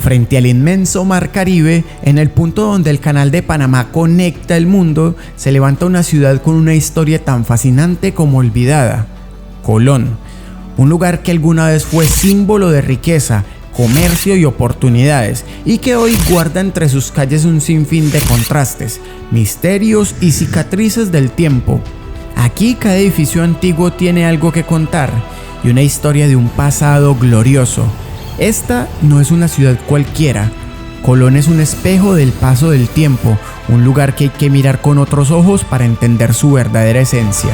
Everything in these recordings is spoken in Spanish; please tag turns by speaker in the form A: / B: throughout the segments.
A: Frente al inmenso mar Caribe, en el punto donde el canal de Panamá conecta el mundo, se levanta una ciudad con una historia tan fascinante como olvidada: Colón. Un lugar que alguna vez fue símbolo de riqueza, comercio y oportunidades, y que hoy guarda entre sus calles un sinfín de contrastes, misterios y cicatrices del tiempo. Aquí cada edificio antiguo tiene algo que contar y una historia de un pasado glorioso. Esta no es una ciudad cualquiera. Colón es un espejo del paso del tiempo, un lugar que hay que mirar con otros ojos para entender su verdadera esencia.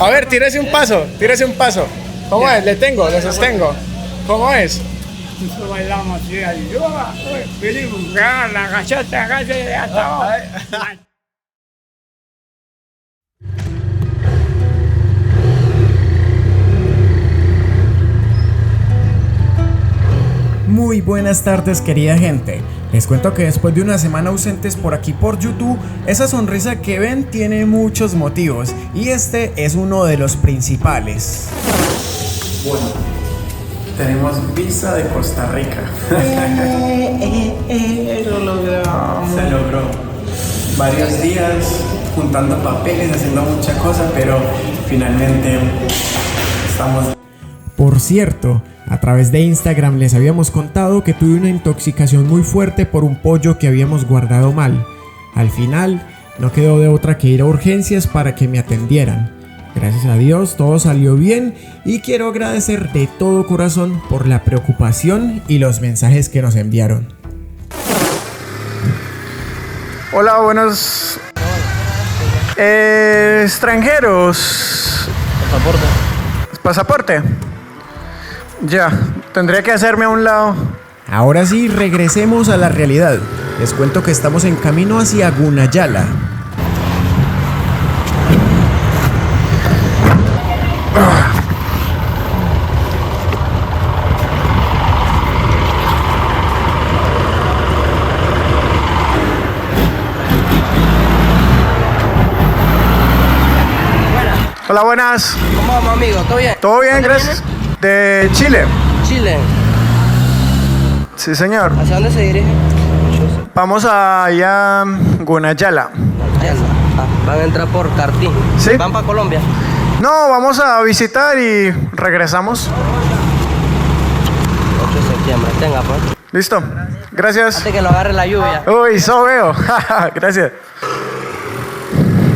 B: A ver, tírese un paso. ¿Cómo es? Le sostengo. ¿Cómo es?
C: Nosotros bailamos así, venimos, la gachata, hasta abajo.
A: Muy buenas tardes, querida gente. Les cuento que después de una semana ausentes por aquí por YouTube, esa sonrisa que ven tiene muchos motivos y este es uno de los principales. Bueno, tenemos visa de Costa Rica.
B: Lo logramos.
A: Se logró. Varios días juntando papeles, haciendo mucha cosa, pero finalmente estamos. Por cierto, a través de Instagram les habíamos contado que tuve una intoxicación muy fuerte por un pollo que habíamos guardado mal. Al final, no quedó de otra que ir a urgencias para que me atendieran. Gracias a Dios todo salió bien y quiero agradecer de todo corazón por la preocupación y los mensajes que nos enviaron.
B: Hola, buenos extranjeros. ¿Pasaporte? Ya, tendría que hacerme a un lado.
A: Ahora sí, regresemos a la realidad. Les cuento que estamos en camino hacia Gunayala.
B: Hola, buenas.
D: ¿Cómo vamos, amigo? ¿Todo bien?
B: ¿Todo bien, gracias? De Chile.
D: Chile.
B: Sí, señor.
D: ¿Hacia dónde se dirige?
B: Vamos allá a Gunayala.
D: Van a entrar por Cartín.
B: Sí.
D: ¿Van para Colombia?
B: No, vamos a visitar y regresamos.
D: 8 de septiembre. Tenga, pues.
B: Listo. Gracias.
D: Antes que lo agarre la lluvia.
B: Uy, eso veo. Gracias.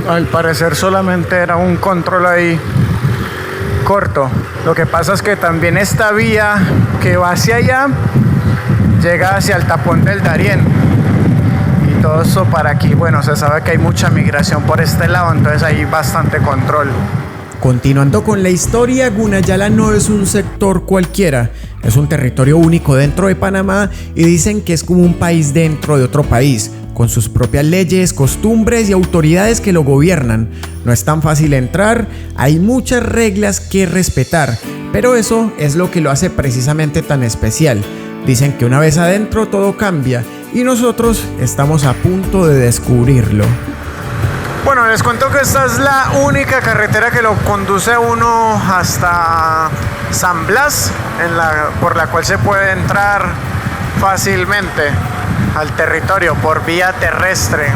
B: Al parecer solamente era un control ahí corto. Lo que pasa es que también esta vía que va hacia allá llega hacia el tapón del Darién. Y todo eso para aquí, bueno, se sabe que hay mucha migración por este lado, entonces hay bastante control.
A: Continuando con la historia, Gunayala no es un sector cualquiera, es un territorio único dentro de Panamá y dicen que es como un país dentro de otro país, con sus propias leyes, costumbres y autoridades que lo gobiernan. No es tan fácil entrar, hay muchas reglas que respetar, pero eso es lo que lo hace precisamente tan especial. Dicen que una vez adentro todo cambia y nosotros estamos a punto de descubrirlo.
B: Bueno, les cuento que esta es la única carretera que lo conduce a uno hasta San Blas, por la cual se puede entrar fácilmente al territorio por vía terrestre.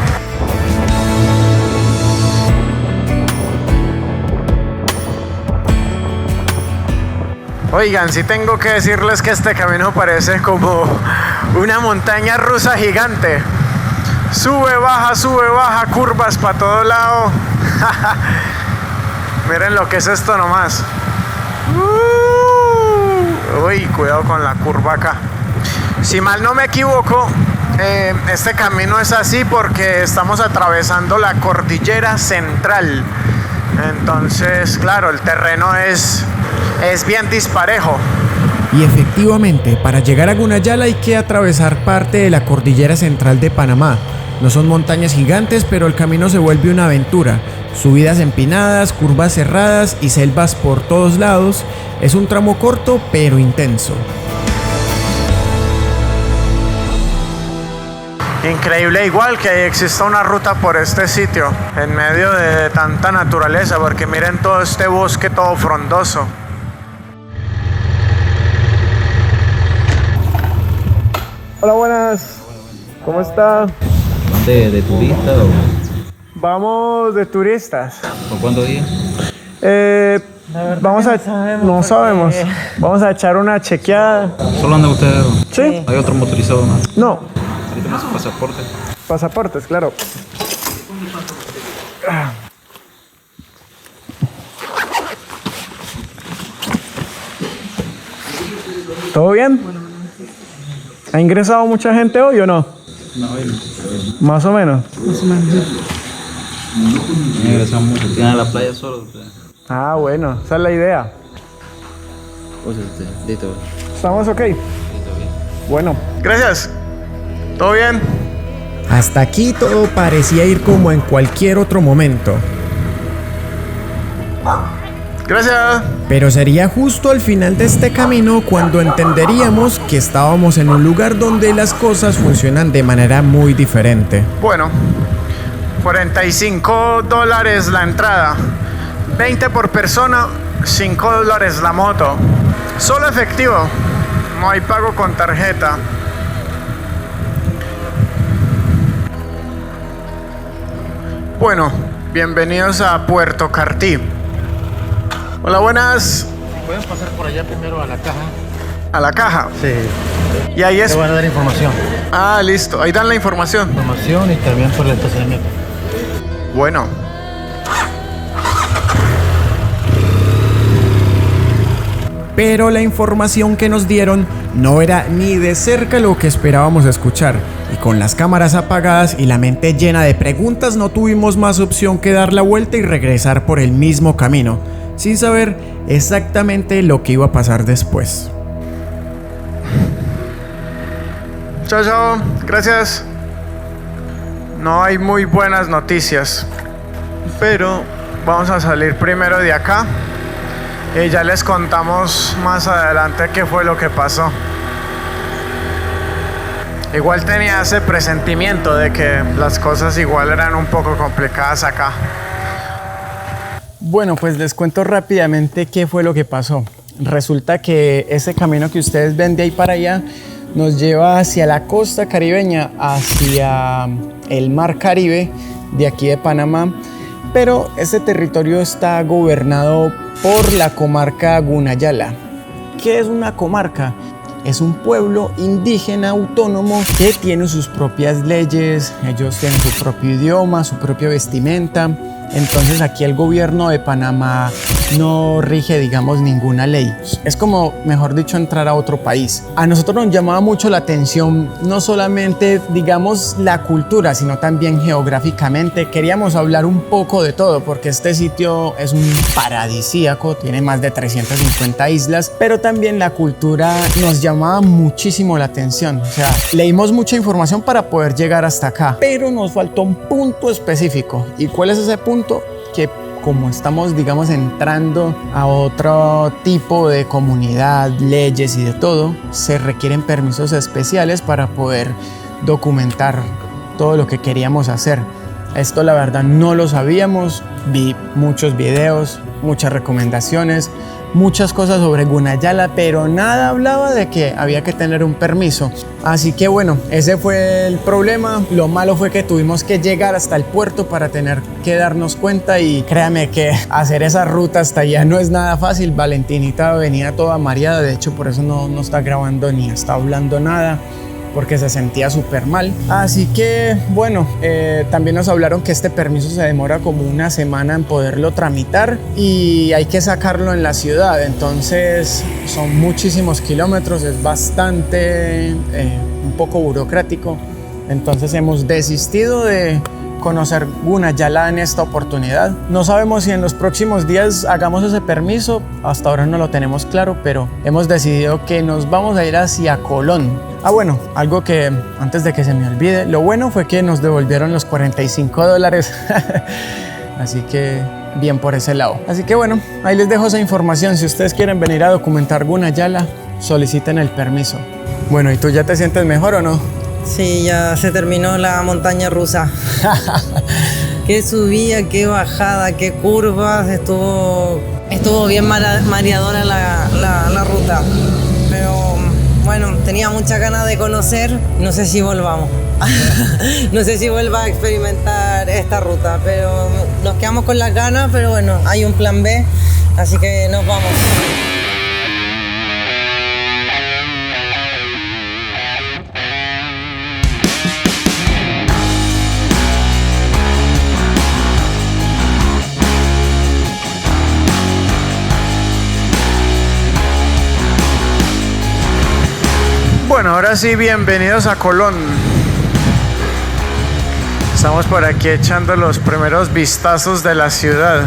B: Oigan, sí tengo que decirles que este camino parece como una montaña rusa gigante. Sube, baja, curvas para todo lado. Miren lo que es esto nomás. Uy, cuidado con la curva acá. Si mal no me equivoco, este camino es así porque estamos atravesando la cordillera central. Entonces, claro, el terreno es bien disparejo.
A: Y efectivamente, para llegar a Gunayala hay que atravesar parte de la cordillera central de Panamá. No son montañas gigantes, pero el camino se vuelve una aventura. Subidas empinadas, curvas cerradas y selvas por todos lados. Es un tramo corto, pero intenso.
B: Increíble igual que exista una ruta por este sitio, en medio de tanta naturaleza, porque miren todo este bosque todo frondoso. Hola, buenas. ¿Cómo está?
E: ¿De turista o
B: Vamos de turistas.
E: por cuántos días?
B: No sabemos. Vamos a echar una chequeada.
E: ¿Solo andan ustedes?
B: ¿Sí?
E: ¿Hay otro motorizado más?
B: No.
E: Ahorita me su pasaporte.
B: Pasaportes, claro. ¿Todo bien? ¿Ha ingresado mucha gente hoy o no?
E: No,
B: Más o menos.
E: ingresan mucho. Tienen a la playa solo ustedes.
B: Ah, bueno, esa es la idea.
E: O sea, listo.
B: ¿Estamos ok? Bueno. Gracias. ¿Todo bien?
A: Hasta aquí todo parecía ir como en cualquier otro momento.
B: Gracias.
A: Pero sería justo al final de este camino cuando entenderíamos que estábamos en un lugar donde las cosas funcionan de manera muy diferente.
B: Bueno, $45 la entrada, 20 por persona, $5 la moto. Solo efectivo, no hay pago con tarjeta. Bueno, bienvenidos a Puerto Cartí. Hola, buenas.
F: Pueden pasar por allá primero a la caja.
B: A la caja.
F: Sí.
B: Y ahí
F: Te
B: es...
F: van a dar información.
B: Ah, listo. Ahí dan la información.
F: Información y también por el estacionamiento.
B: Bueno.
A: Pero la información que nos dieron no era ni de cerca lo que esperábamos escuchar. Y con las cámaras apagadas y la mente llena de preguntas no tuvimos más opción que dar la vuelta y regresar por el mismo camino, sin saber exactamente lo que iba a pasar después.
B: Chao, chao. Gracias. No hay muy buenas noticias. Pero vamos a salir primero de acá. Y ya les contamos más adelante qué fue lo que pasó. Igual tenía ese presentimiento de que las cosas igual eran un poco complicadas acá.
A: Bueno, pues les cuento rápidamente qué fue lo que pasó. Resulta que ese camino que ustedes ven de ahí para allá nos lleva hacia la costa caribeña, hacia el mar Caribe de aquí de Panamá, pero este territorio está gobernado por la comarca Gunayala. ¿Qué es una comarca? Es un pueblo indígena autónomo que tiene sus propias leyes, ellos tienen su propio idioma, su propia vestimenta. Entonces aquí el gobierno de Panamá no rige, digamos, ninguna ley. Es como, mejor dicho, entrar a otro país. A nosotros nos llamaba mucho la atención, no solamente, digamos, la cultura, sino también geográficamente. Queríamos hablar un poco de todo, porque este sitio es un paradisíaco, tiene más de 350 islas, pero también la cultura nos llamaba muchísimo la atención. O sea, leímos mucha información para poder llegar hasta acá, pero nos faltó un punto específico. ¿Y cuál es ese punto? Que como estamos, digamos, entrando a otro tipo de comunidad, leyes y de todo, se requieren permisos especiales para poder documentar todo lo que queríamos hacer. Esto la verdad no lo sabíamos, vi muchos videos, muchas recomendaciones, muchas cosas sobre Gunayala, pero nada hablaba de que había que tener un permiso. Así que bueno, ese fue el problema. Lo malo fue que tuvimos que llegar hasta el puerto para tener que darnos cuenta, y créame que hacer esa ruta hasta allá no es nada fácil. Valentinita venía toda mareada, de hecho por eso no está grabando ni está hablando nada, porque se sentía súper mal. Así que bueno, también nos hablaron que este permiso se demora como una semana en poderlo tramitar y hay que sacarlo en la ciudad, entonces son muchísimos kilómetros, es bastante un poco burocrático. Entonces hemos desistido de conocer Gunayala en esta oportunidad. No sabemos si en los próximos días hagamos ese permiso, hasta ahora no lo tenemos claro, pero hemos decidido que nos vamos a ir hacia Colón. Ah, bueno, algo que antes de que se me olvide, lo bueno fue que nos devolvieron los $45. Así que bien por ese lado. Así que bueno, ahí les dejo esa información. Si ustedes quieren venir a documentar Gunayala, soliciten el permiso. Bueno, ¿y tú ya te sientes mejor o no?
G: Sí, ya se terminó la montaña rusa. Qué subida, qué bajada, qué curvas, estuvo bien mareadora la ruta. Pero bueno, tenía muchas ganas de conocer, no sé si volvamos. No sé si vuelva a experimentar esta ruta, pero nos quedamos con las ganas, pero bueno, hay un plan B, así que nos vamos.
B: Bueno, ahora sí, bienvenidos a Colón. Estamos por aquí echando los primeros vistazos de la ciudad.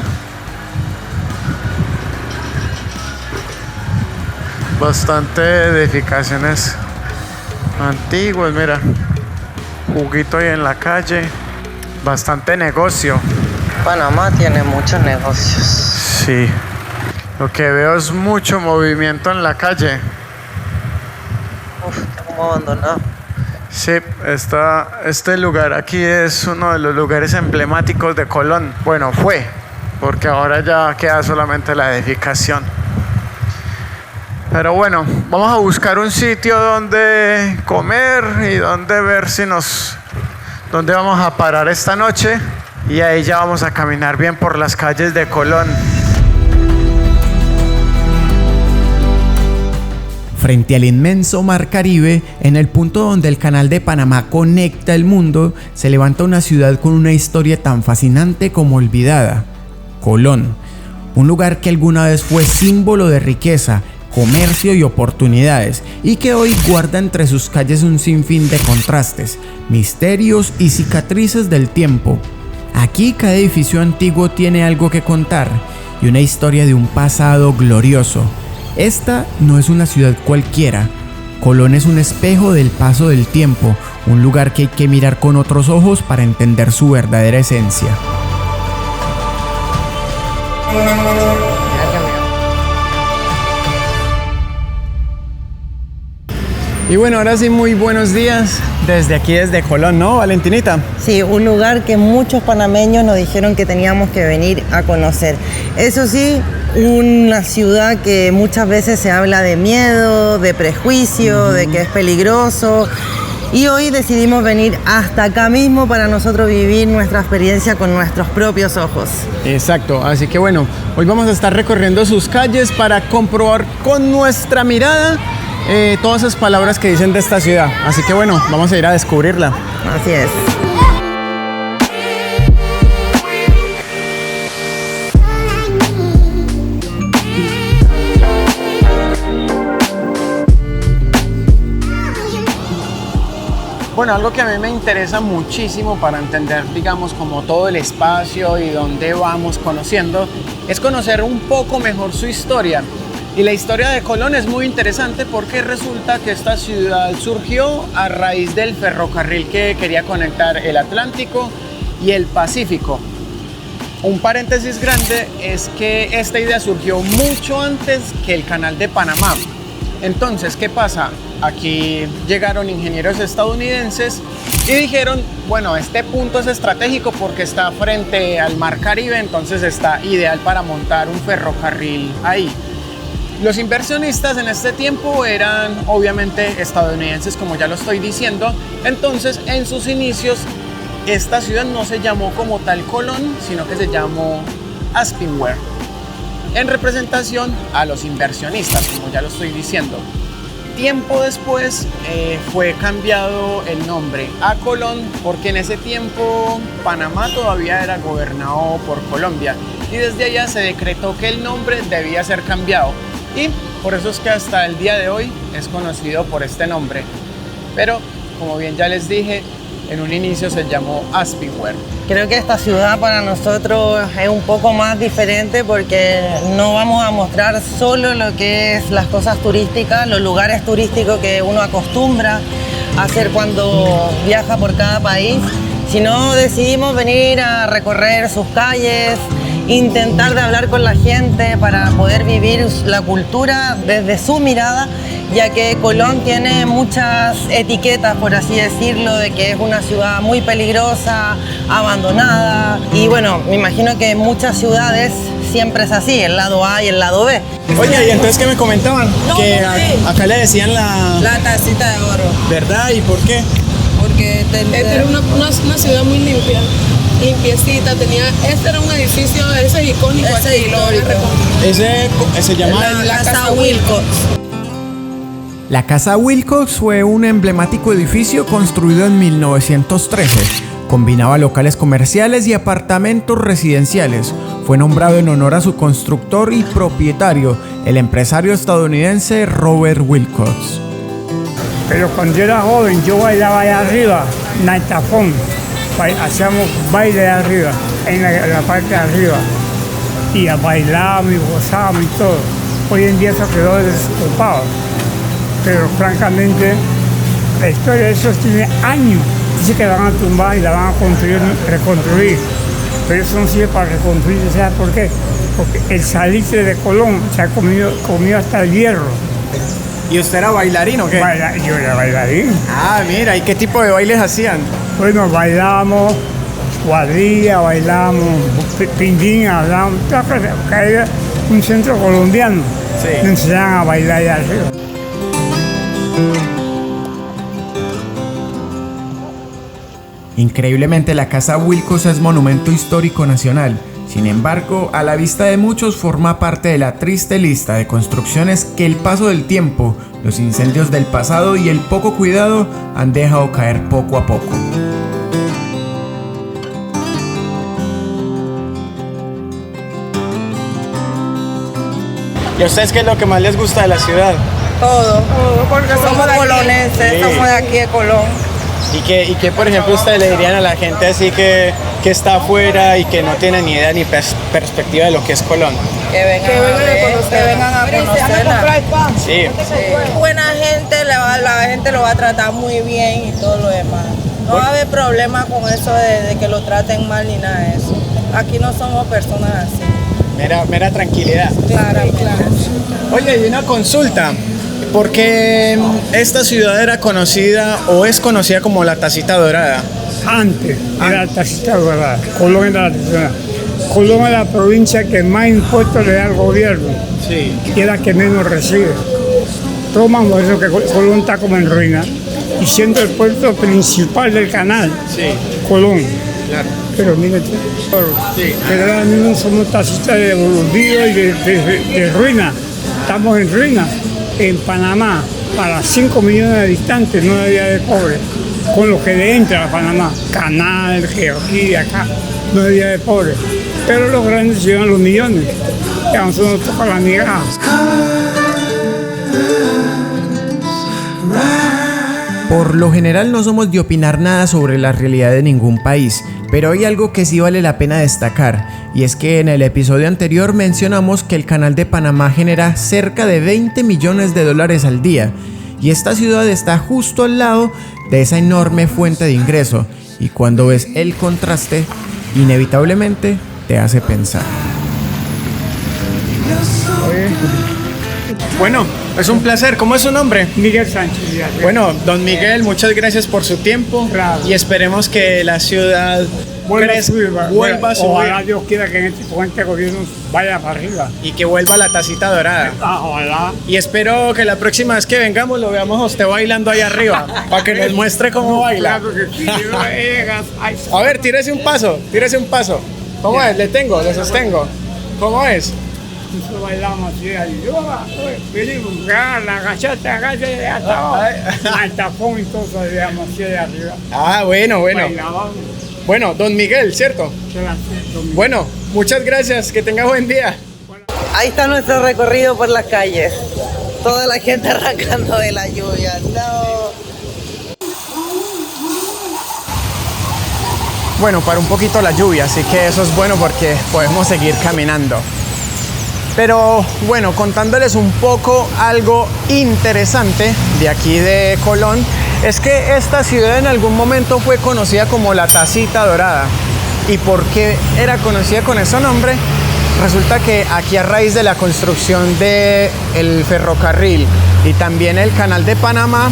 B: Bastante edificaciones antiguas, mira. Juguito ahí en la calle. Bastante negocio.
G: Panamá tiene muchos negocios.
B: Sí. Lo que veo es mucho movimiento en la calle.
G: Está como abandonado.
B: Sí, este lugar aquí es uno de los lugares emblemáticos de Colón. Bueno, fue, porque ahora ya queda solamente la edificación. Pero bueno, vamos a buscar un sitio donde comer y donde ver dónde vamos a parar esta noche. Y ahí ya vamos a caminar bien por las calles de Colón.
A: Frente al inmenso mar Caribe, en el punto donde el canal de Panamá conecta el mundo, se levanta una ciudad con una historia tan fascinante como olvidada: Colón. Un lugar que alguna vez fue símbolo de riqueza, comercio y oportunidades, y que hoy guarda entre sus calles un sinfín de contrastes, misterios y cicatrices del tiempo. Aquí cada edificio antiguo tiene algo que contar y una historia de un pasado glorioso. Esta no es una ciudad cualquiera. Colón es un espejo del paso del tiempo, un lugar que hay que mirar con otros ojos para entender su verdadera esencia.
B: Y bueno, ahora sí, muy buenos días desde aquí, desde Colón, ¿no, Valentinita?
G: Sí, un lugar que muchos panameños nos dijeron que teníamos que venir a conocer. Eso sí, una ciudad que muchas veces se habla de miedo, de prejuicio, de que es peligroso. Y hoy decidimos venir hasta acá mismo para nosotros vivir nuestra experiencia con nuestros propios ojos.
B: Exacto, así que bueno, hoy vamos a estar recorriendo sus calles para comprobar con nuestra mirada todas esas palabras que dicen de esta ciudad. Así que bueno, vamos a ir a descubrirla.
G: Así es.
B: Bueno, algo que a mí me interesa muchísimo para entender, digamos, como todo el espacio y dónde vamos conociendo, es conocer un poco mejor su historia. Y la historia de Colón es muy interesante porque resulta que esta ciudad surgió a raíz del ferrocarril que quería conectar el Atlántico y el Pacífico. Un paréntesis grande es que esta idea surgió mucho antes que el canal de Panamá. Entonces, ¿qué pasa? Aquí llegaron ingenieros estadounidenses y dijeron, bueno, este punto es estratégico porque está frente al mar Caribe, entonces está ideal para montar un ferrocarril ahí. Los inversionistas en este tiempo eran obviamente estadounidenses, como ya lo estoy diciendo. Entonces, en sus inicios, esta ciudad no se llamó como tal Colón, sino que se llamó Aspinware, en representación a los inversionistas, como ya lo estoy diciendo. Tiempo después fue cambiado el nombre a Colón porque en ese tiempo Panamá todavía era gobernado por Colombia y desde allá se decretó que el nombre debía ser cambiado. Y por eso es que hasta el día de hoy es conocido por este nombre. Pero, como bien ya les dije, en un inicio se llamó Aspinware.
G: Creo que esta ciudad para nosotros es un poco más diferente porque no vamos a mostrar solo lo que es las cosas turísticas, los lugares turísticos que uno acostumbra a hacer cuando viaja por cada país, sino decidimos venir a recorrer sus calles intentar de hablar con la gente para poder vivir la cultura desde su mirada, ya que Colón tiene muchas etiquetas, por así decirlo, de que es una ciudad muy peligrosa, abandonada, y bueno, me imagino que en muchas ciudades siempre es así, el lado A y el lado B.
B: Oye, ¿y entonces qué me comentaban?
G: No,
B: que
G: no sé.
B: acá le decían
G: La tacita de oro,
B: ¿verdad? ¿Y por qué?
G: porque
H: Era una ciudad muy limpia, limpiecita, este era un edificio, ese es icónico
G: Ese
H: aquí,
G: es
H: lo van a
G: icónico.
H: reconocer.
B: Ese se llama...
G: la casa Wilcox.
A: La Casa Wilcox fue un emblemático edificio construido en 1913. Combinaba locales comerciales y apartamentos residenciales. Fue nombrado en honor a su constructor y propietario, el empresario estadounidense Robert Wilcox.
C: Pero cuando yo era joven, yo bailaba allá arriba, naitafón. Hacíamos baile allá arriba, en la parte de arriba. Y bailábamos y gozábamos y todo. Hoy en día eso quedó desocupado. Pero francamente, la historia de eso tiene años. Dice que la van a tumbar y la van a reconstruir. Pero eso no sirve para reconstruir, ¿sabes por qué? Porque el salitre de Colón se ha comido hasta el hierro.
B: ¿Y usted era bailarín o qué?
C: Yo era bailarín.
B: Ah, mira, ¿y qué tipo de bailes hacían?
C: Bueno, bailábamos cuadrilla, bailábamos pindín, hablábamos, todas cosas, porque era un centro colombiano.
B: Sí.
C: Nos enseñaban a bailar allá arriba.
A: Increíblemente, la Casa Wilcox es monumento histórico nacional. Sin embargo, a la vista de muchos forma parte de la triste lista de construcciones que el paso del tiempo, los incendios del pasado y el poco cuidado han dejado caer poco a poco.
B: ¿Y a ustedes qué es lo que más les gusta de la ciudad?
G: Todo, porque somos colonenses,
B: Sí.
G: somos de aquí de Colón.
B: ¿Y qué, por ejemplo, ustedes le dirían a la gente así que está afuera y que no tiene ni idea ni perspectiva de lo que es Colón?
G: Que vengan a ver, que vengan a conocerla.
B: Sí.
G: Buena gente, la gente lo va a tratar muy bien y todo lo demás. No va a haber problema con eso de que lo traten mal ni nada de eso. Aquí no somos personas así.
B: Mera tranquilidad.
G: Claramente.
B: Oye, y una consulta. ¿Por qué esta ciudad era conocida o es conocida como la Tacita Dorada?
C: Antes era la tacita dorada, Colón era la tacita dorada. Colón es la provincia que más impuestos le da al gobierno
B: Sí.
C: y es la que menos recibe. Toman por eso que Colón está como en ruina. Y siendo el puerto principal del canal,
B: Sí.
C: Colón.
B: Claro.
C: Pero miren,
B: Sí.
C: pero ahora mismo somos tacitas de olvido y de ruina. Estamos en ruina. En Panamá, para 5 millones de habitantes no había de cobre. Con lo que le entra a Panamá, Canal, Georgia, acá, no había de pobre. Pero los grandes llevan los millones. Y a nosotros nos toca la migaja.
A: Por lo general no somos de opinar nada sobre la realidad de ningún país, pero hay algo que sí vale la pena destacar, y es que en el episodio anterior mencionamos que el canal de Panamá genera cerca de 20 millones de dólares al día, y esta ciudad está justo al lado de esa enorme fuente de ingreso, y cuando ves el contraste, inevitablemente te hace pensar.
B: Bueno, es un placer. ¿Cómo es su nombre?
C: Miguel Sánchez.
B: Bueno, don Miguel, muchas gracias por su tiempo.
C: Claro.
B: Y esperemos que la ciudad
C: Vuelva a
B: crezca,
C: subir,
B: vuelva a subir
C: ojalá Dios quiera que con este gobierno vaya para arriba.
B: y que vuelva la Tacita Dorada.
C: Ojalá.
B: Y espero que la próxima vez que vengamos lo veamos a usted bailando ahí arriba, para que nos muestre cómo baila.
C: Claro que sí.
B: A ver, tírese un paso, tírese un paso. ¿Cómo es? Le sostengo. ¿Cómo es?
C: Nosotros bailamos así, ayuda, venimos, la gachata, hasta abajo. El tapón y todo eso, digamos, así de arriba.
B: Ah, bueno.
C: Bailábamos,
B: Bueno, don Miguel, ¿cierto?
C: que la hacía.
B: Bueno, muchas gracias, que tenga buen día.
G: Ahí está nuestro recorrido por las calles. Toda la gente arrancando de la lluvia. No.
B: Bueno, para un poquito la lluvia, así que eso es bueno porque podemos seguir caminando. Pero bueno, contándoles un poco algo interesante de aquí de Colón, es que esta ciudad en algún momento fue conocida como la Tacita Dorada. ¿Y por qué era conocida con ese nombre? Resulta que aquí a raíz de la construcción del ferrocarril y también el canal de Panamá,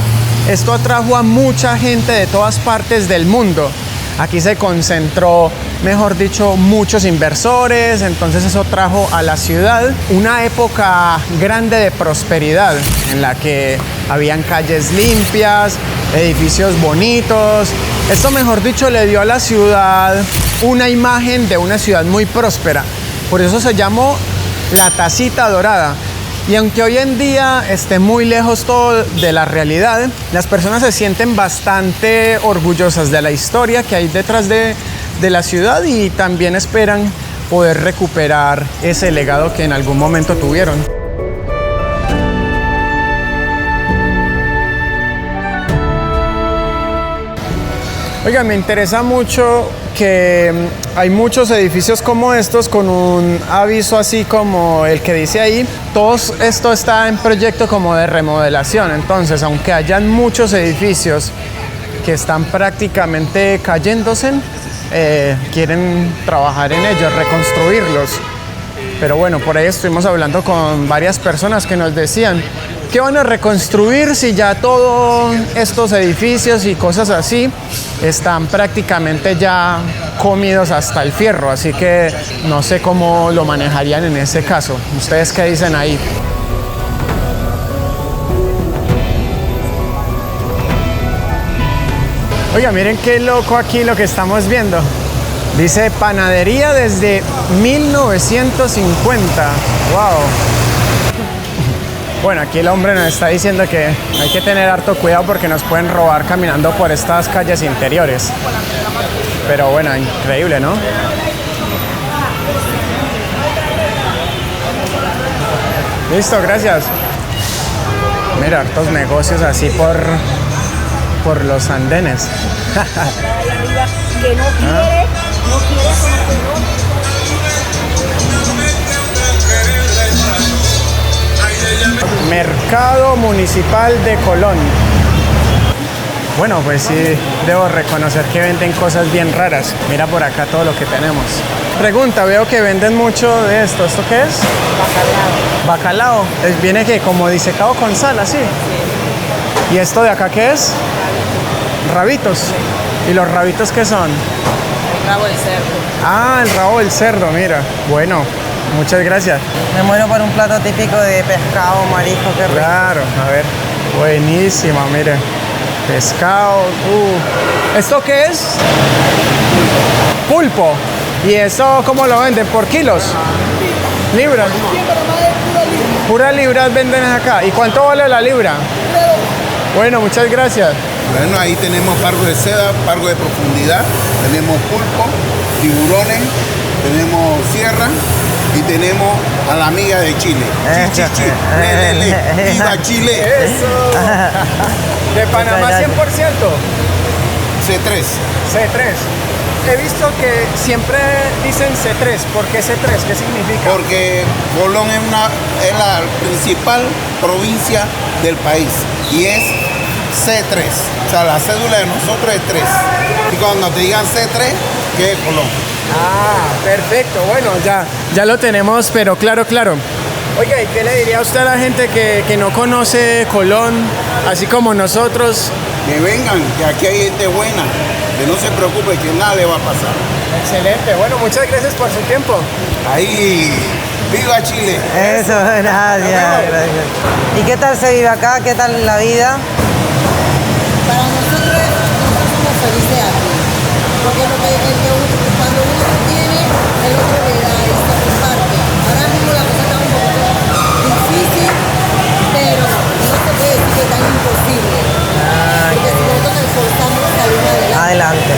B: esto atrajo a mucha gente de todas partes del mundo. Aquí se concentró, mejor dicho, muchos inversores, entonces eso trajo a la ciudad una época grande de prosperidad en la que habían calles limpias, edificios bonitos. Esto, mejor dicho, le dio a la ciudad una imagen de una ciudad muy próspera. Por eso se llamó la Tacita Dorada. Y aunque hoy en día esté muy lejos todo de la realidad, las personas se sienten bastante orgullosas de la historia que hay detrás de la ciudad y también esperan poder recuperar ese legado que en algún momento tuvieron. Oiga, me interesa mucho que hay muchos edificios como estos con un aviso así como el que dice ahí. Todo esto está en proyecto como de remodelación, entonces aunque hayan muchos edificios que están prácticamente cayéndose, quieren trabajar en ellos, reconstruirlos. Pero bueno, por ahí estuvimos hablando con varias personas que nos decían ¿qué van a reconstruir si ya todos estos edificios y cosas así están prácticamente ya comidos hasta el fierro? Así que no sé cómo lo manejarían en ese caso. ¿Ustedes qué dicen ahí? Oiga, miren qué loco aquí lo que estamos viendo. Dice panadería desde 1950. ¡Wow! Bueno, aquí el hombre nos está diciendo que hay que tener harto cuidado porque nos pueden robar caminando por estas calles interiores. Pero bueno, increíble, ¿no? Listo, gracias. Mira, hartos negocios así por los andenes.
I: Que no quiere, no quiere
B: Mercado Municipal de Colón. Bueno, pues sí, debo reconocer que venden cosas bien raras. Mira por acá todo lo que tenemos. Pregunta, veo que venden mucho de esto. ¿Esto qué es? Bacalao. Bacalao. Viene que como disecado con sal, así. Sí. ¿Y esto de acá qué es? Rabitos. ¿Y los rabitos qué son?
G: El rabo del cerdo.
B: Ah, el rabo del cerdo, mira. Bueno, muchas gracias.
G: Me muero por un plato típico de pescado, marisco, qué rico.
B: Claro, a ver. Buenísima, mire. Pescado. ¿Esto qué es? Pulpo. ¿Y eso cómo lo venden? ¿Por kilos? ¿Libras? Puras libras venden acá. ¿Y cuánto vale la libra? Bueno, muchas gracias.
J: Bueno, ahí tenemos pargo de seda, pargo de profundidad, tenemos pulpo, tiburones, tenemos sierra y tenemos a la amiga de Chile. Chichichi, lelele, viva Chile.
B: Eso. ¿De Panamá 100%?
J: C3.
B: C3. He visto que siempre dicen C3. ¿Por qué C3? ¿Qué significa?
J: Porque Colón es la principal provincia del país y es C3. O sea, la cédula de nosotros es 3. Y cuando te digan C3, ¿qué es Colón?
B: Ah, perfecto. Bueno, ya lo tenemos, pero claro. Oiga, ¿y qué le diría usted a la gente que no conoce Colón, así como nosotros?
J: Que vengan, que aquí hay gente buena, que no se preocupe, que nada le va a pasar.
B: Excelente. Bueno, muchas gracias por su tiempo.
J: Ahí, ¡viva Chile!
G: Eso, gracias. ¿Y qué tal se vive acá? ¿Qué tal la vida?
I: Para nosotros somos felices aquí, porque cuando uno no tiene, el otro le da y se comparte. Ahora mismo la cosa está un poco difícil, pero no se puede decir que es tan imposible, porque si nosotros nos esforzamos salimos adelante.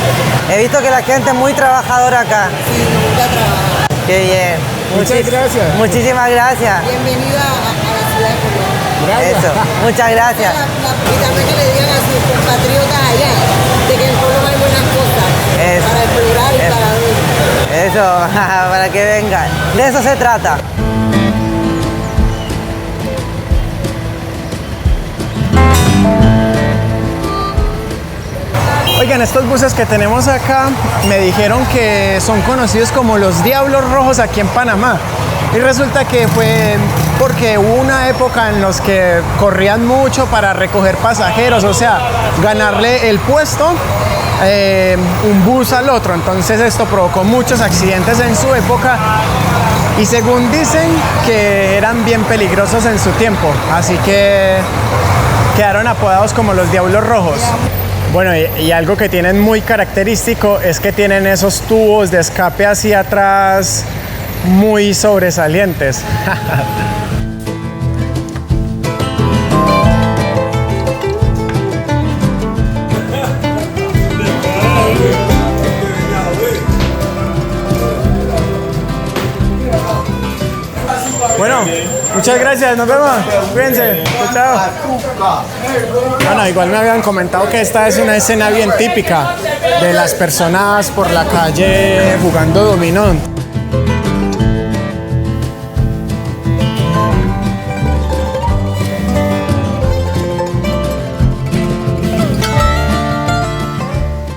G: He visto que la gente es muy trabajadora acá.
I: Sí, nos gusta trabajar.
G: Qué bien.
B: Muchas gracias.
G: Muchísimas gracias.
I: Bienvenida a la ciudad de Colón.
B: Gracias.
G: Eso, muchas gracias.
I: Y también que le digan a sus compatriotas allá de que en Colón hay buenas cosas para explorar y para ver.
G: Eso, para que vengan. De eso se trata.
B: Oigan, estos buses que tenemos acá me dijeron que son conocidos como los Diablos Rojos aquí en Panamá. Y resulta que fue porque hubo una época en los que corrían mucho para recoger pasajeros, o sea, ganarle el puesto un bus al otro. Entonces esto provocó muchos accidentes en su época y según dicen que eran bien peligrosos en su tiempo. Así que quedaron apodados como los Diablos Rojos. Bueno, y algo que tienen muy característico es que tienen esos tubos de escape hacia atrás muy sobresalientes. Bueno, muchas gracias, nos vemos. Cuídense. Chao. Bueno, igual me habían comentado que esta es una escena bien típica de las personas por la calle jugando dominó.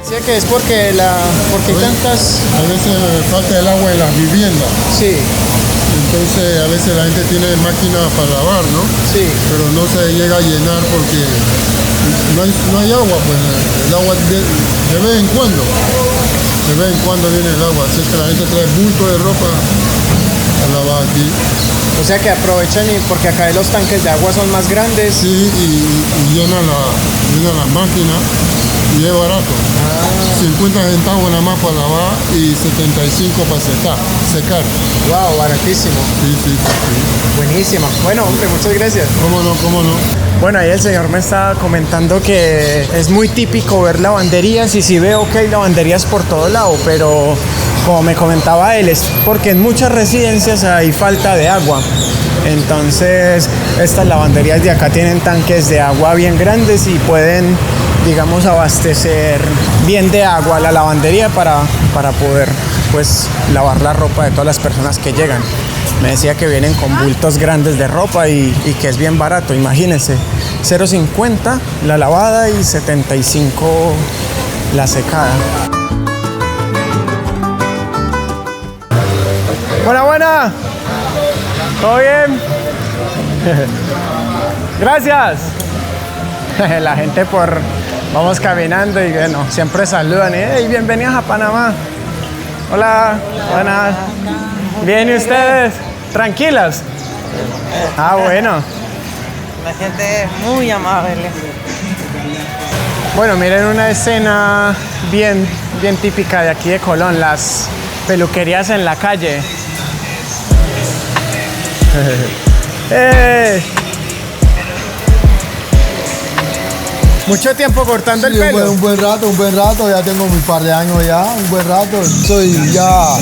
B: Sí, que es porque hay tantas...
K: A veces falta el agua en las viviendas.
B: Sí.
K: Entonces a veces la gente tiene máquinas para lavar, ¿no?
B: Sí.
K: Pero no se llega a llenar porque no hay agua, pues el agua de vez en cuando. De vez en cuando viene el agua, así que la gente trae bulto de ropa a lavar aquí.
B: O sea que aprovechan porque acá los tanques de agua son más grandes.
K: Sí, y llenan las máquinas y es barato. 50 centavos nada más para lavar y 75 para secar.
B: Wow, baratísimo.
K: Sí.
B: Buenísimo. Bueno, hombre, muchas gracias.
K: ¿Cómo no?
B: Bueno, ahí el señor me estaba comentando que es muy típico ver lavanderías y sí veo que hay lavanderías por todo lado, pero como me comentaba él, es porque en muchas residencias hay falta de agua. Entonces, estas lavanderías de acá tienen tanques de agua bien grandes y pueden, digamos, abastecer bien de agua a la lavandería para poder, pues, lavar la ropa de todas las personas que llegan. Me decía que vienen con bultos grandes de ropa y que es bien barato, imagínense. 0.50 la lavada y 75 la secada. Buena. ¿Todo bien? Gracias. La gente vamos caminando y bueno, siempre saludan. Hey, bienvenidos a Panamá. Hola, buenas. Bien, ¿y ustedes? ¿Tranquilas? Ah, bueno.
G: La gente es muy amable.
B: Bueno, miren una escena bien típica de aquí de Colón, las peluquerías en la calle. Mucho tiempo cortando el pelo.
K: Un buen rato, ya tengo mi par de años ya, un buen rato. Soy ya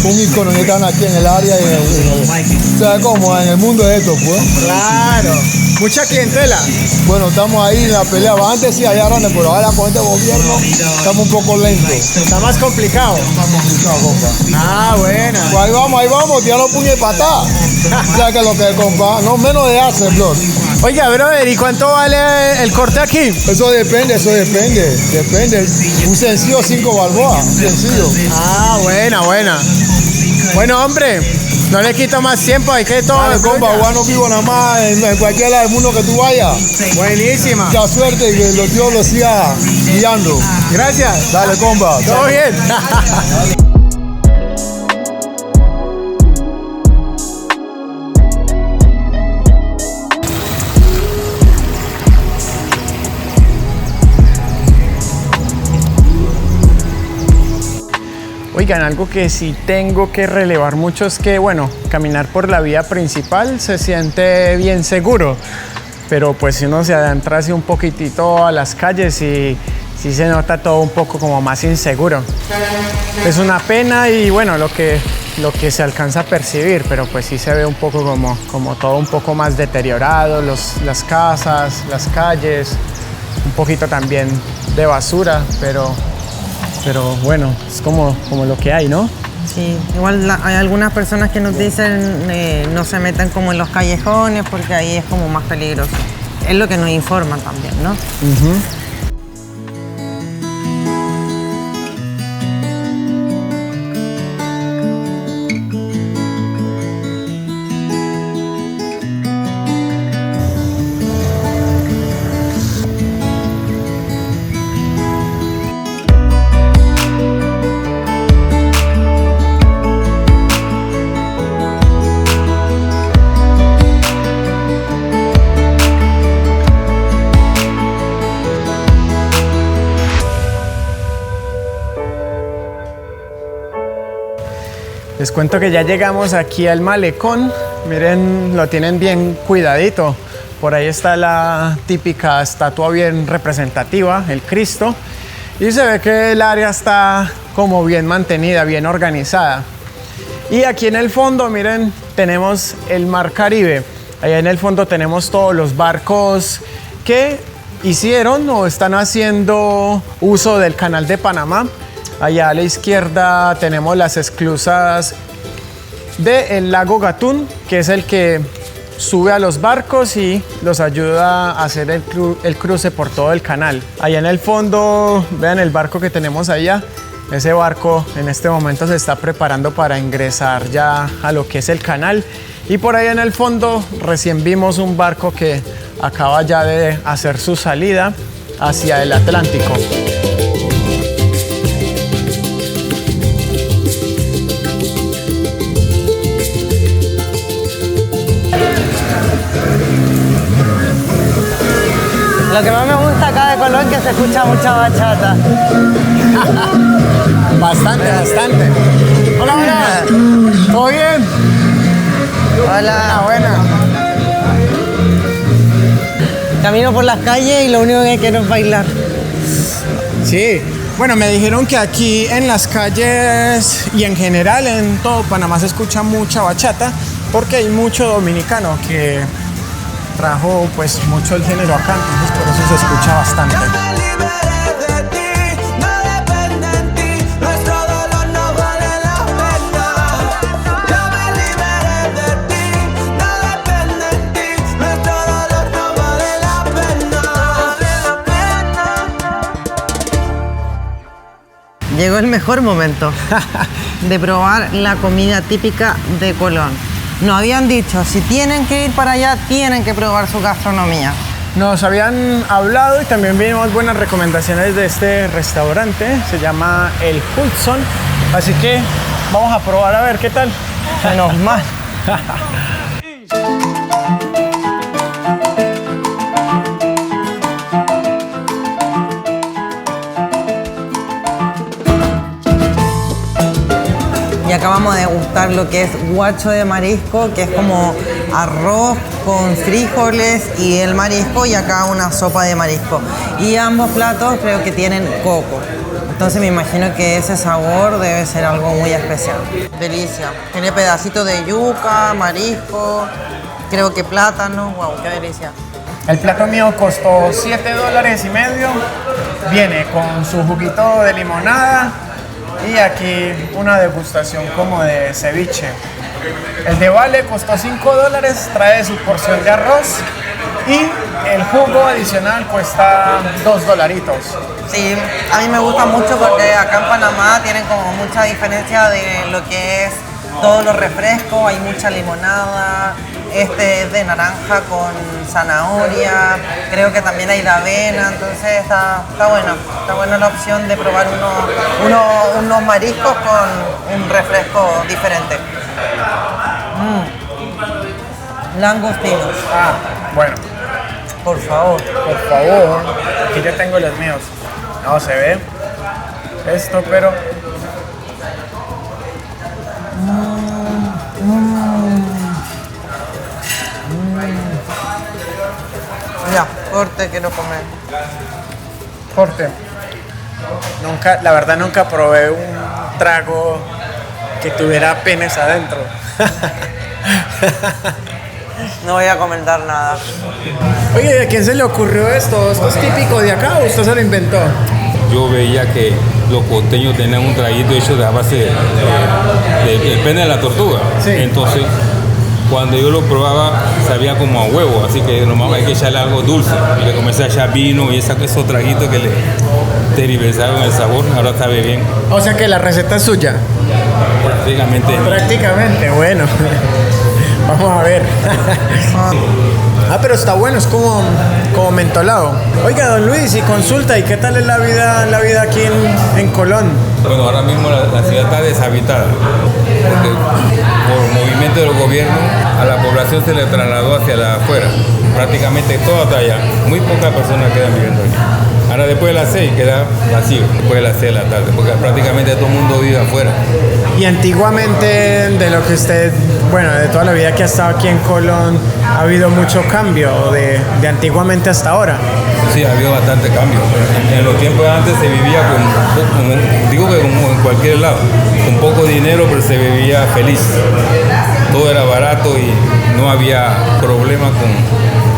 K: un icono que están aquí en el área y ¿sabes cómo? En el mundo de esto, pues.
B: Claro. Mucha clientela.
K: Bueno, estamos ahí en la pelea. Antes sí allá grande, pero ahora con este gobierno estamos un poco lentos.
B: Está más complicado.
K: Más complicado, compa.
B: Ah, bueno.
K: Pues ahí vamos, tirando puño y patá. O sea que lo que compa, no menos de hace, bro.
B: Oiga, brother, ¿y cuánto vale el corte aquí?
K: Eso depende. Un sencillo 5 balboas, un sencillo.
B: Ah, buena. Bueno, hombre, no le quito más tiempo, hay que todo.
K: Dale, compa, no vivo nada más en cualquier lado del mundo que tú vayas.
B: Buenísima.
K: Mucha suerte y que Dios lo siga guiando.
B: Gracias.
K: Dale, compa.
B: Todo bien. Oigan, algo que sí tengo que relevar mucho es que, bueno, caminar por la vía principal se siente bien seguro, pero pues si uno se adentra así un poquitito a las calles y sí se nota todo un poco como más inseguro. Es una pena y bueno, lo que se alcanza a percibir, pero pues sí se ve un poco como todo un poco más deteriorado, las casas, las calles, un poquito también de basura, pero bueno, es como lo que hay, ¿no?
G: Sí, igual hay algunas personas que nos dicen no se metan como en los callejones porque ahí es como más peligroso. Es lo que nos informan también, ¿no?
B: Les cuento que ya llegamos aquí al malecón. Miren, lo tienen bien cuidadito. Por ahí está la típica estatua bien representativa, el Cristo. Y se ve que el área está como bien mantenida, bien organizada. Y aquí en el fondo, miren, tenemos el Mar Caribe. Allá en el fondo tenemos todos los barcos que hicieron o están haciendo uso del Canal de Panamá. Allá a la izquierda tenemos las esclusas del lago Gatún, que es el que sube a los barcos y los ayuda a hacer el cruce por todo el canal. Allá en el fondo, vean el barco que tenemos allá. Ese barco en este momento se está preparando para ingresar ya a lo que es el canal. Y por ahí en el fondo recién vimos un barco que acaba ya de hacer su salida hacia el Atlántico.
G: Lo que más me gusta acá de Colón es que se escucha mucha bachata.
B: Bastante. Hola, hola. ¿Todo bien?
G: Hola.
B: Buena.
G: Camino por las calles y lo único que quiero es bailar.
B: Sí. Bueno, me dijeron que aquí en las calles y en general en todo Panamá se escucha mucha bachata porque hay mucho dominicano que trajo pues mucho el género acá, entonces por eso se escucha bastante.
G: Llegó el mejor momento de probar la comida típica de Colón. Nos habían dicho, si tienen que ir para allá, tienen que probar su gastronomía.
B: Nos habían hablado y también vimos buenas recomendaciones de este restaurante. Se llama El Hudson. Así que vamos a probar a ver qué tal.
G: Menos mal. Y acabamos de degustar lo que es guacho de marisco, que es como arroz con frijoles y el marisco, y acá una sopa de marisco. Y ambos platos creo que tienen coco. Entonces me imagino que ese sabor debe ser algo muy especial. Delicia. Tiene pedacitos de yuca, marisco, creo que plátano. Wow, qué delicia.
B: El plato mío costó $7.50. Viene con su juguito de limonada y aquí una degustación como de ceviche. El de Vale costó $5, trae su porción de arroz y el jugo adicional cuesta $2.
G: Sí, a mí me gusta mucho porque acá en Panamá tienen como mucha diferencia de lo que es todos los refrescos, hay mucha limonada, este es de naranja con zanahoria, creo que también hay de avena, entonces está buena la opción de probar unos mariscos con un refresco diferente. Langostinos.
B: Ah, bueno.
G: Por favor.
B: Por favor. Aquí ya tengo los míos. No se ve esto, pero...
G: Ya, corte, quiero comer.
B: Corte. La verdad nunca probé un trago que tuviera penes adentro.
G: No voy a comentar nada.
B: Oye, ¿a quién se le ocurrió esto? ¿Esto es típico de acá o usted se lo inventó?
L: Yo veía que los costeños tenían un traguito hecho de a base del pene de la tortuga.
B: Sí.
L: Entonces, cuando yo lo probaba, sabía como a huevo, así que nomás hay que echarle algo dulce. Y le comencé a echar vino y esos traguitos que le tergiversaron el sabor, ahora sabe bien.
B: O sea que la receta es suya.
L: Prácticamente.
B: Prácticamente, bueno.
A: Vamos a ver. Pero está bueno, es como mentolado. Oiga, don Luis, y consulta, ¿y qué tal es la vida aquí en Colón?
L: Bueno, ahora mismo la ciudad está deshabitada, porque por movimiento del gobierno a la población se le trasladó hacia la afuera. Prácticamente toda está allá. Muy pocas personas quedan viviendo aquí. Ahora después de las 6 queda vacío, después de las 6 de la tarde, porque prácticamente todo el mundo vive afuera.
A: Y antiguamente, de lo que usted, de toda la vida que ha estado aquí en Colón, ¿ha habido mucho cambio de antiguamente hasta ahora?
L: Sí, ha habido bastante cambio. En los tiempos de antes se vivía como en cualquier lado, con poco dinero, pero se vivía feliz. Todo era barato y no había problemas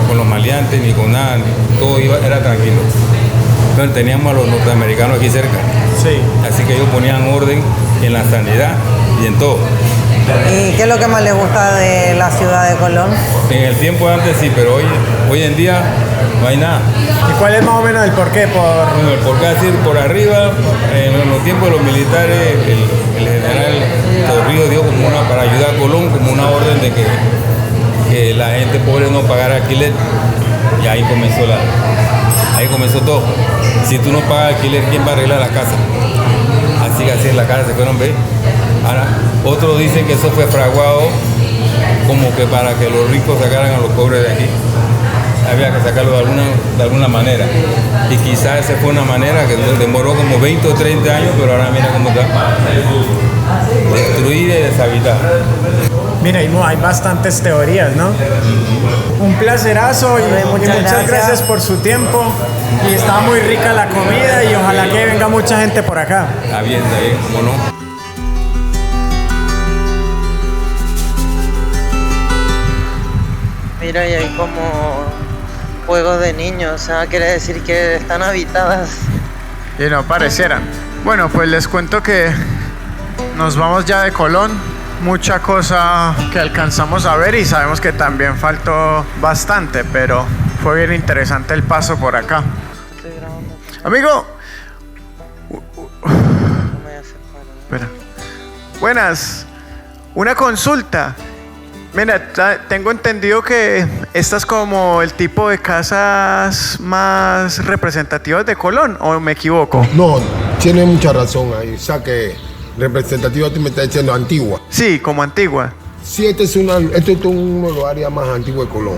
L: con los maleantes ni con nada, todo era tranquilo. Entonces teníamos a los norteamericanos aquí cerca.
A: Sí.
L: Así que ellos ponían orden en la sanidad y en todo.
G: ¿Y qué es lo que más les gusta de la ciudad de Colón?
L: En el tiempo de antes sí, pero hoy en día no hay nada.
A: ¿Y cuál es más o menos el porqué?
L: Bueno, el porqué es decir, por arriba, en los tiempos de los militares, el general Torrijos dio para ayudar a Colón, como una orden de que la gente pobre no pagara alquiler. Y ahí comenzó todo. Si tú no pagas alquiler, ¿quién va a arreglar la casa? Así que así en la casa se fueron, ¿ves? Ahora, otros dicen que eso fue fraguado como que para que los ricos sacaran a los pobres de aquí. Había que sacarlo de alguna manera. Y quizás esa fue una manera que demoró como 20 o 30 años, pero ahora mira cómo está. Destruida y deshabitada.
A: Mira, hay bastantes teorías, ¿no? Un placerazo y muchas gracias por su tiempo. Y está muy rica la comida y ojalá que venga mucha gente por acá.
L: Está bien, ¿cómo no?
G: Mira, y hay como juegos de niños, o sea, quiere decir que están habitadas.
B: Y no parecieran. Bueno, pues les cuento que nos vamos ya de Colón. Mucha cosa que alcanzamos a ver y sabemos que también faltó bastante, pero fue bien interesante el paso por acá. Amigo. Espera. Buenas. Una consulta. Mira, tengo entendido que esta es como el tipo de casas más representativas de Colón, ¿o me equivoco?
K: No, tiene mucha razón ahí. O sea que representativa tú me estás diciendo antigua.
B: Sí, como antigua.
K: Sí, este es uno de los áreas más antiguos de Colón.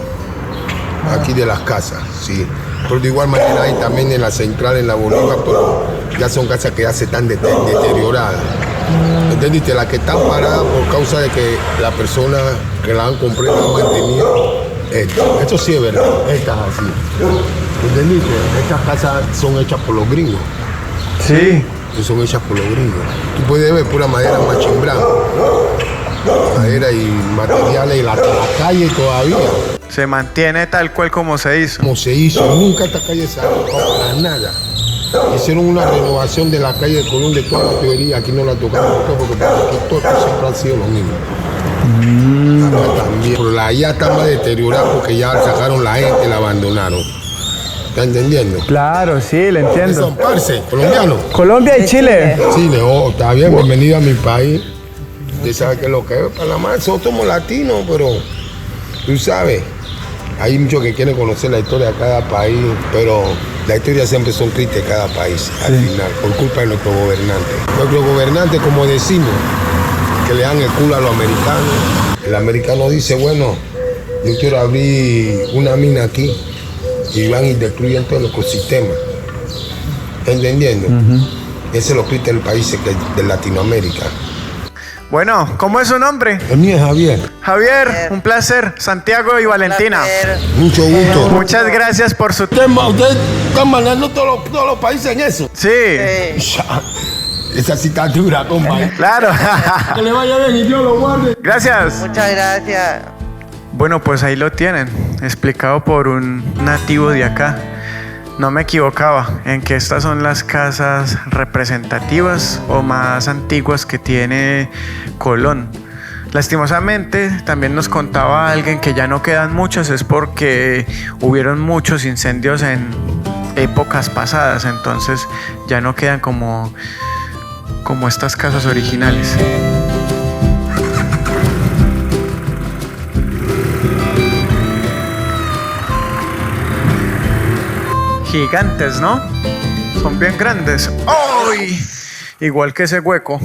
K: Aquí de las casas, sí. Pero de igual manera hay también en la central, en la Bolívar, pero ya son casas que ya se están deterioradas. ¿Entendiste? Las que están paradas por causa de que la persona que la han comprado han mantenido. Esto sí es verdad, estas así. ¿Entendiste? Estas casas son hechas por los gringos.
B: Sí.
K: Son hechas por los gringos. Tú puedes ver pura madera machimbrán. Madera y materiales y la calle todavía.
B: Se mantiene tal cual como se hizo.
K: Como se hizo. Nunca esta calle se ha tocado para nada. Hicieron una renovación de la calle de Colón de toda la teoría. Aquí no la tocaron porque aquí todo siempre ha sido lo mismo. Acá también. Pero allá está más deteriorada porque ya sacaron la gente y la abandonaron. ¿Está entendiendo?
A: Claro, sí, le entiendo.
K: Son parce, colombianos.
A: Colombia y Chile.
K: Chile, está bien, bienvenido a mi país. Usted sabe que lo que es Panamá, nosotros somos latinos, pero tú sabes, hay muchos que quieren conocer la historia de cada país, pero la historia siempre son tristes de cada país, al final, por culpa de nuestros gobernantes. Nuestros gobernantes, como decimos, que le dan el culo a los americanos. El americano dice, bueno, yo quiero abrir una mina aquí, y van y destruyen todo el ecosistema. ¿Está entendiendo? Ese es lo triste del país de Latinoamérica.
B: Bueno, ¿cómo es su nombre?
K: El mío es Javier.
B: Javier, un placer. Santiago y Valentina.
K: Mucho gusto.
B: Muchas gracias por su
K: tiempo. ¿Ustedes están mandando todos los países en eso?
B: Sí.
K: Esa cita dura, compa.
B: Claro.
K: Que le vaya bien y Dios lo guarde.
B: Gracias.
G: Muchas gracias.
B: Bueno, pues ahí lo tienen, explicado por un nativo de acá. No me equivocaba en que estas son las casas representativas o más antiguas que tiene Colón. Lastimosamente, también nos contaba alguien que ya no quedan muchas, es porque hubieron muchos incendios en épocas pasadas, entonces ya no quedan como estas casas originales. gigantes, ¿no? Son bien grandes. ¡Ay! Igual que ese hueco.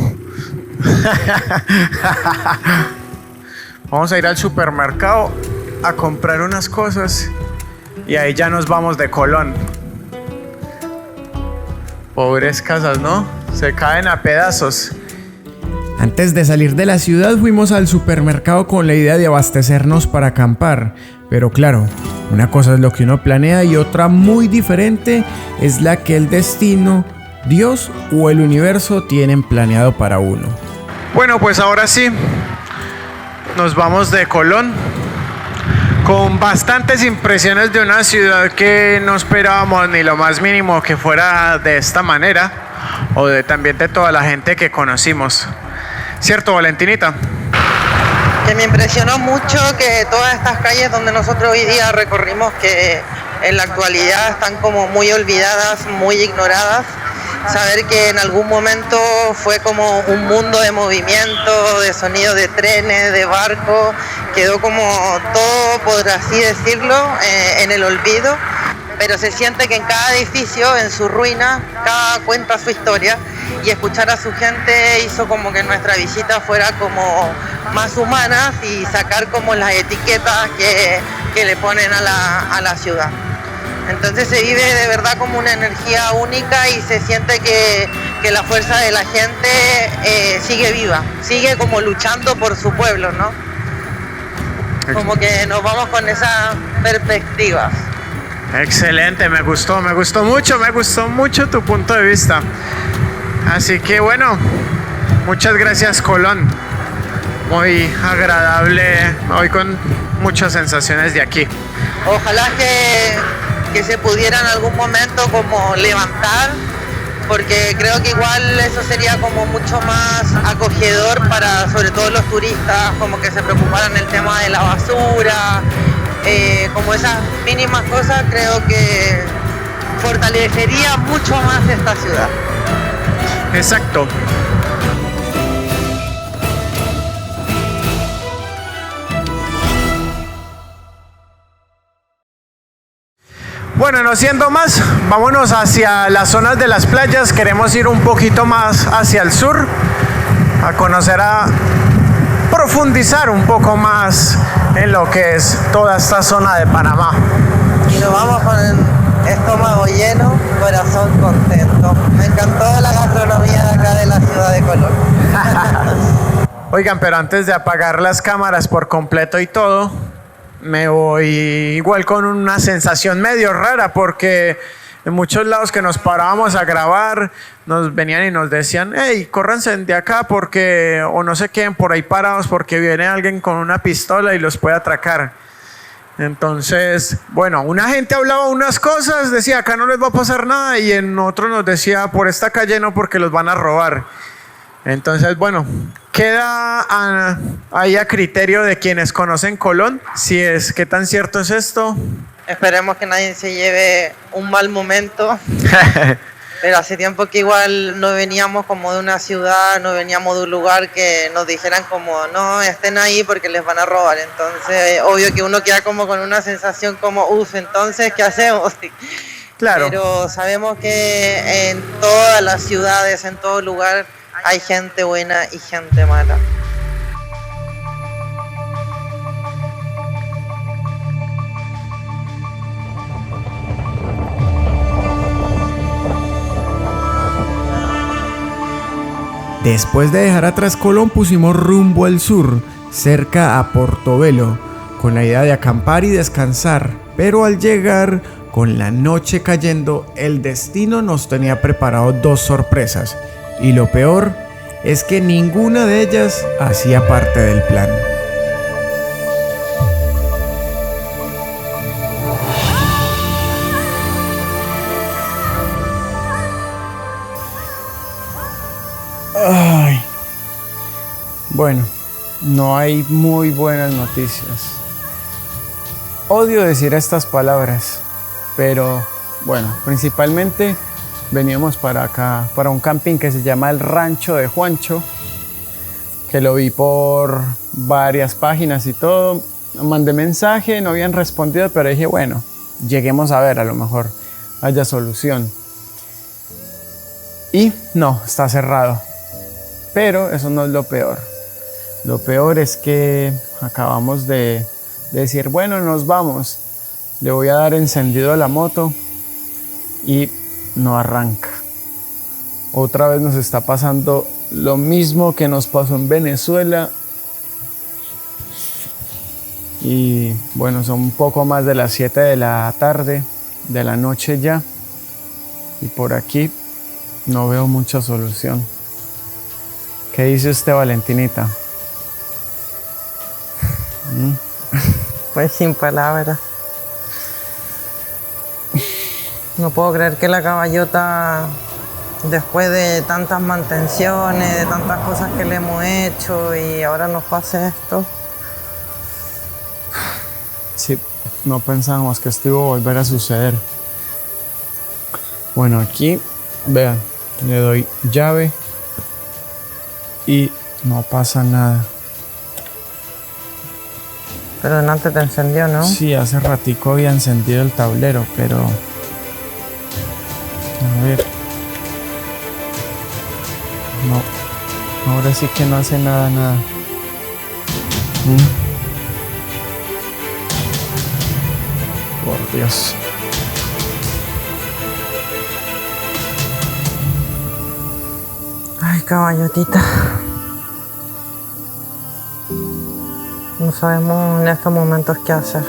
B: Vamos a ir al supermercado a comprar unas cosas y ahí ya nos vamos de Colón. Pobres casas, ¿no? Se caen a pedazos.
A: Antes de salir de la ciudad fuimos al supermercado con la idea de abastecernos para acampar. Pero claro, una cosa es lo que uno planea y otra muy diferente es la que el destino, Dios o el universo tienen planeado para uno.
B: Bueno, pues ahora sí, nos vamos de Colón con bastantes impresiones de una ciudad que no esperábamos ni lo más mínimo que fuera de esta manera, o también de toda la gente que conocimos. ¿Cierto, Valentinita?
G: Que me impresionó mucho que todas estas calles donde nosotros hoy día recorrimos, que en la actualidad están como muy olvidadas, muy ignoradas, saber que en algún momento fue como un mundo de movimiento, de sonido de trenes, de barcos, quedó como todo, por así decirlo, en el olvido, pero se siente que en cada edificio, en su ruina, cada cuenta su historia, y escuchar a su gente hizo como que nuestra visita fuera como más humana y sacar como las etiquetas que le ponen a la ciudad. Entonces se vive de verdad como una energía única y se siente que la fuerza de la gente sigue viva, sigue como luchando por su pueblo, ¿no? Como que nos vamos con esa perspectiva.
B: Excelente, me gustó mucho tu punto de vista. Así que bueno, muchas gracias, Colón. Muy agradable, hoy con muchas sensaciones de aquí.
G: Ojalá que se pudiera en algún momento como levantar, porque creo que igual eso sería como mucho más acogedor para sobre todo los turistas, como que se preocuparan el tema de la basura, como esas mínimas cosas, creo que fortalecería mucho más esta ciudad.
B: Exacto. Bueno, no siendo más, vámonos hacia las zonas de las playas. Queremos ir un poquito más hacia el sur, a conocer, a profundizar un poco más en lo que es toda esta zona de Panamá.
G: Y nos vamos con el estómago lleno, corazón contento. Me encantó la gastronomía de acá de la ciudad de Colón.
B: Oigan, pero antes de apagar las cámaras por completo y todo, me voy igual con una sensación medio rara, porque en muchos lados que nos parábamos a grabar nos venían y nos decían: hey, córranse de acá porque, o no se queden por ahí parados porque viene alguien con una pistola y los puede atracar. Entonces, bueno, una gente hablaba unas cosas, decía acá no les va a pasar nada, y en otro nos decía por esta calle no porque los van a robar. Entonces, bueno, queda ahí a criterio de quienes conocen Colón, si es, qué tan cierto es esto.
G: Esperemos que nadie se lleve un mal momento. Pero hace tiempo que igual no veníamos como de una ciudad, no veníamos de un lugar que nos dijeran como no estén ahí porque les van a robar. Entonces, obvio que uno queda como con una sensación como entonces, ¿qué hacemos?
B: Claro.
G: Pero sabemos que en todas las ciudades, en todo lugar, hay gente buena y gente mala.
A: Después de dejar atrás Colón, pusimos rumbo al sur, cerca a Portobelo, con la idea de acampar y descansar. Pero al llegar, con la noche cayendo, el destino nos tenía preparado dos sorpresas. Y lo peor es que ninguna de ellas hacía parte del plan. Ay. Bueno, no hay muy buenas noticias. Odio decir estas palabras, pero bueno, principalmente veníamos para acá, para un camping que se llama el Rancho de Juancho, que lo vi por varias páginas y todo. Mandé mensaje, no habían respondido, pero dije, bueno, lleguemos a ver, a lo mejor
B: haya solución. Y no, está cerrado. Pero eso no es lo peor. Lo peor es que acabamos de decir, bueno, nos vamos. Le voy a dar encendido a la moto y no arranca. Otra vez nos está pasando lo mismo que nos pasó en Venezuela. Y bueno, son un poco más de las 7 de la tarde, de la noche ya. Y por aquí no veo mucha solución. ¿Qué dice usted, Valentinita?
G: Pues sin palabras. No puedo creer que la caballota, después de tantas mantenciones, de tantas cosas que le hemos hecho y ahora nos pase esto.
B: Sí, no pensábamos que esto iba a volver a suceder. Bueno, aquí, vean, le doy llave y no pasa nada.
G: Pero antes te encendió, ¿no?
B: Sí, hace ratico había encendido el tablero, pero... A ver... No, ahora sí que no hace nada. Por Dios.
G: Ay, caballotita. No sabemos en estos momentos qué hacer.